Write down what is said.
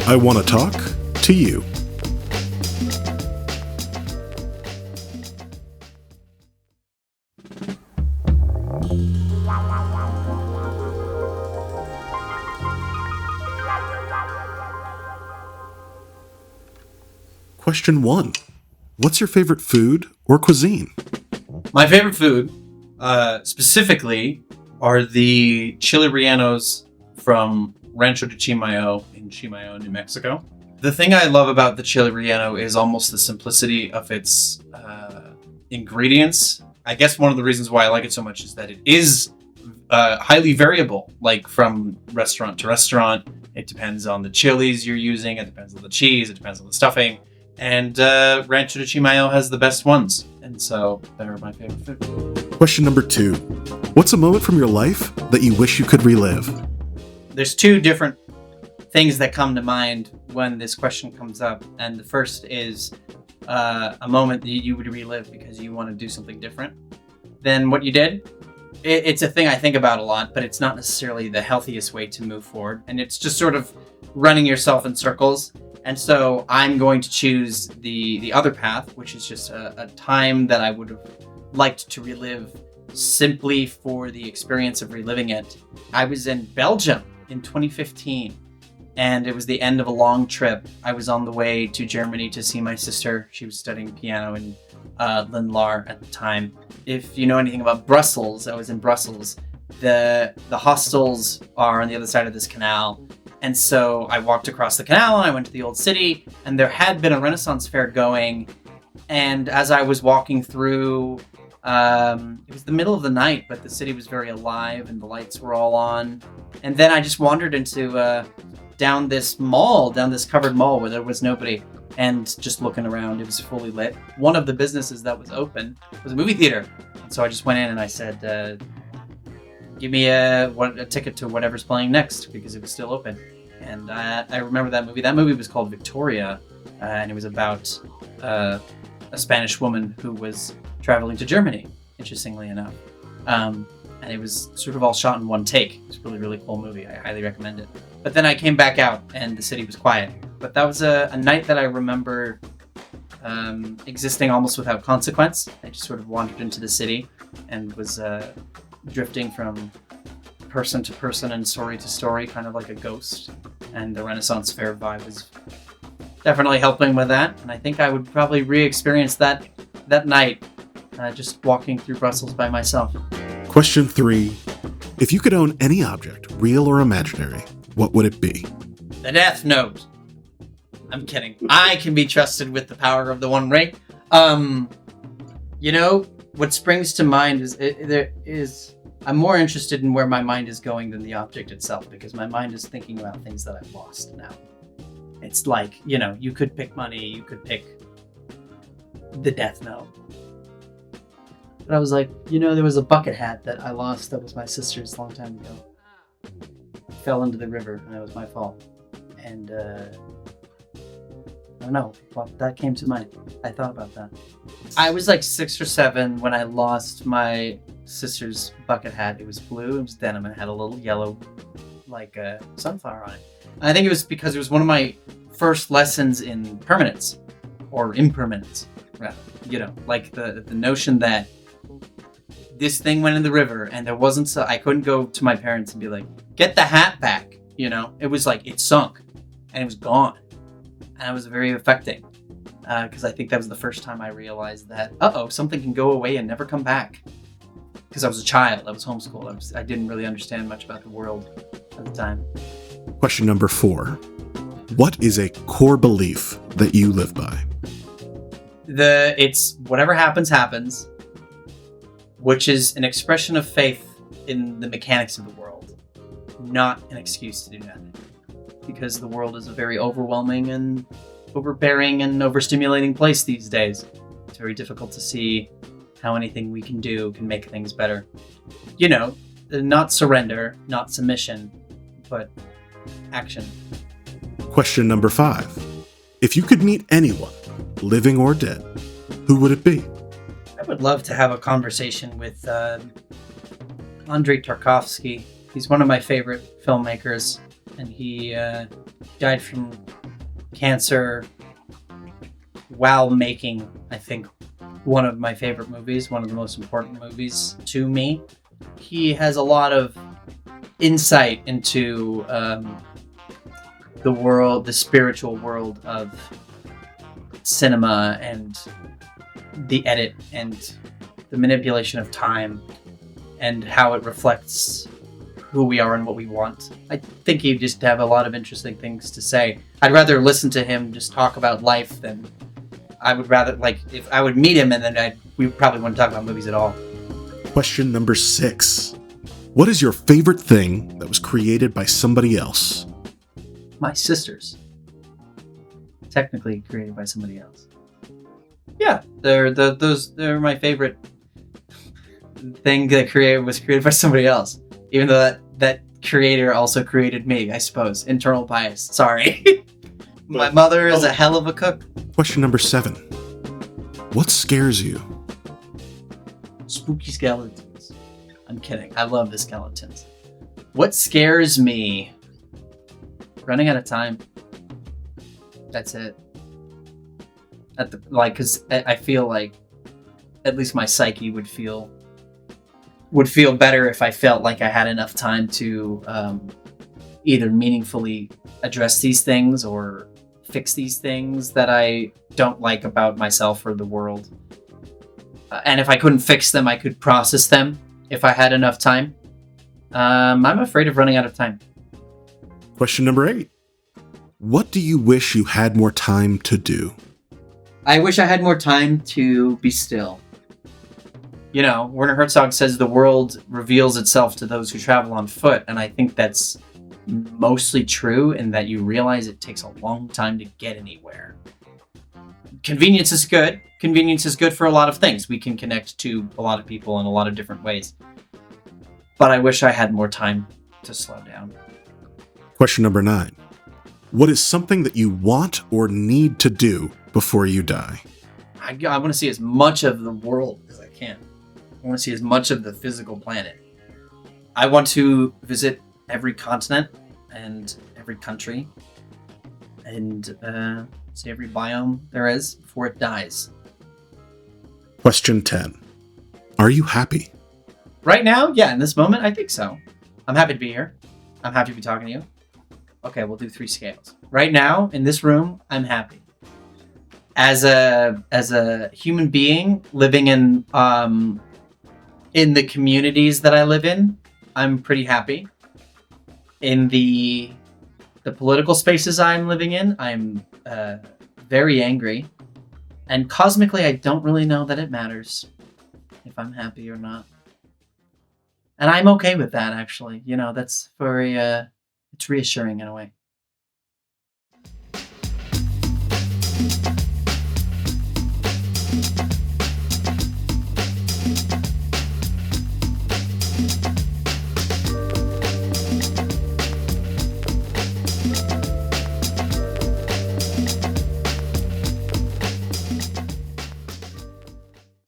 I want to talk to you. Question 1. What's your favorite food or cuisine? My favorite food, specifically, are the chili rellenos from Rancho de Chimayo in Chimayo, New Mexico. The thing I love about the chili relleno is almost the simplicity of its ingredients. I guess one of the reasons why I like it so much is that it is highly variable, like from restaurant to restaurant. It depends on the chilies you're using, it depends on the cheese, it depends on the stuffing. And Rancho de Chimayo has the best ones, and so they're my favorite food. Question number 2. What's a moment from your life that you wish you could relive? There's two different things that come to mind when this question comes up, and the first is a moment that you would relive because you want to do something different than what you did. It's a thing I think about a lot, but it's not necessarily the healthiest way to move forward, and it's just sort of running yourself in circles. And so I'm going to choose the other path, which is just a time that I would have liked to relive simply for the experience of reliving it. I was in Belgium in 2015, and it was the end of a long trip. I was on the way to Germany to see my sister. She was studying piano in Lindlar at the time. If you know anything about Brussels, I was in Brussels. The hostels are on the other side of this canal. And so I walked across the canal and I went to the old city, and there had been a Renaissance fair going. And as I was walking through, it was the middle of the night, but the city was very alive and the lights were all on. And then I just wandered into down this covered mall where there was nobody, and just looking around, it was fully lit. One of the businesses that was open was a movie theater. So I just went in and I said, give me a ticket to whatever's playing next, because it was still open. And I remember that movie. That movie was called Victoria, and it was about a Spanish woman who was traveling to Germany, interestingly enough. And it was sort of all shot in one take. It was a really, really cool movie. I highly recommend it. But then I came back out, and the city was quiet. But that was a night that I remember existing almost without consequence. I just sort of wandered into the city and was drifting from person to person and story to story, kind of like a ghost. And the Renaissance Fair vibe was definitely helping with that. And I think I would probably re-experience that night, just walking through Brussels by myself. Question 3. If you could own any object, real or imaginary, what would it be? The Death Note. I'm kidding. I can be trusted with the power of the One Ring. What springs to mind is I'm more interested in where my mind is going than the object itself, because my mind is thinking about things that I've lost now. It's like, you could pick money, you could pick the Death Note. But I was like, there was a bucket hat that I lost that was my sister's a long time ago. It fell into the river, and it was my fault. And I don't know, that came to mind. I thought about that. I was like 6 or 7 when I lost my sister's bucket hat. It was blue, it was denim, and it had a little yellow, sunflower on it. And I think it was because it was one of my first lessons in permanence, or impermanence, rather. The notion that this thing went in the river, and there wasn't, I couldn't go to my parents and be like, get the hat back, It was like, it sunk, and it was gone. And it was very affecting, because I think that was the first time I realized that, something can go away and never come back. Because I was a child, I was homeschooled, I didn't really understand much about the world at the time. Question number 4. What is a core belief that you live by? It's whatever happens, which is an expression of faith in the mechanics of the world, not an excuse to do nothing. Because the world is a very overwhelming and overbearing and overstimulating place these days. It's very difficult to see how anything we can do can make things better. Not surrender, not submission, but action. Question number 5. If you could meet anyone, living or dead, who would it be? I would love to have a conversation with Andrei Tarkovsky. He's one of my favorite filmmakers. and he died from cancer while making, I think, one of my favorite movies, one of the most important movies to me. He has a lot of insight into the world, the spiritual world of cinema and the edit and the manipulation of time and how it reflects who we are and what we want. I think he'd just have a lot of interesting things to say. I'd rather listen to him just talk about life than I would rather, like, if I would meet him and then we probably wouldn't talk about movies at all. Question number 6. What is your favorite thing that was created by somebody else? My sisters. Technically created by somebody else. Yeah, they're my favorite thing that was created by somebody else. Even though that creator also created me, I suppose. Internal bias. Sorry. My mother is a hell of a cook. Question number 7. What scares you? Spooky skeletons. I'm kidding. I love the skeletons. What scares me? Running out of time. That's it. Because I feel like at least my psyche would feel better if I felt like I had enough time to either meaningfully address these things or fix these things that I don't like about myself or the world. And if I couldn't fix them, I could process them if I had enough time. I'm afraid of running out of time. Question number 8. What do you wish you had more time to do? I wish I had more time to be still. You know, Werner Herzog says the world reveals itself to those who travel on foot, and I think that's mostly true in that you realize it takes a long time to get anywhere. Convenience is good. Convenience is good for a lot of things. We can connect to a lot of people in a lot of different ways. But I wish I had more time to slow down. Question number 9. What is something that you want or need to do before you die? I want to see as much of the world as I can. I want to see as much of the physical planet. I want to visit every continent and every country and see every biome there is before it dies. Question 10. Are you happy? Right now, yeah, in this moment, I think so. I'm happy to be here. I'm happy to be talking to you. Okay, we'll do 3 scales. Right now, in this room, I'm happy. As a human being living in the communities that I live in, I'm pretty happy. In the political spaces I'm living in, I'm very angry. And cosmically, I don't really know that it matters if I'm happy or not. And I'm okay with that, actually. You know, that's very, it's reassuring in a way.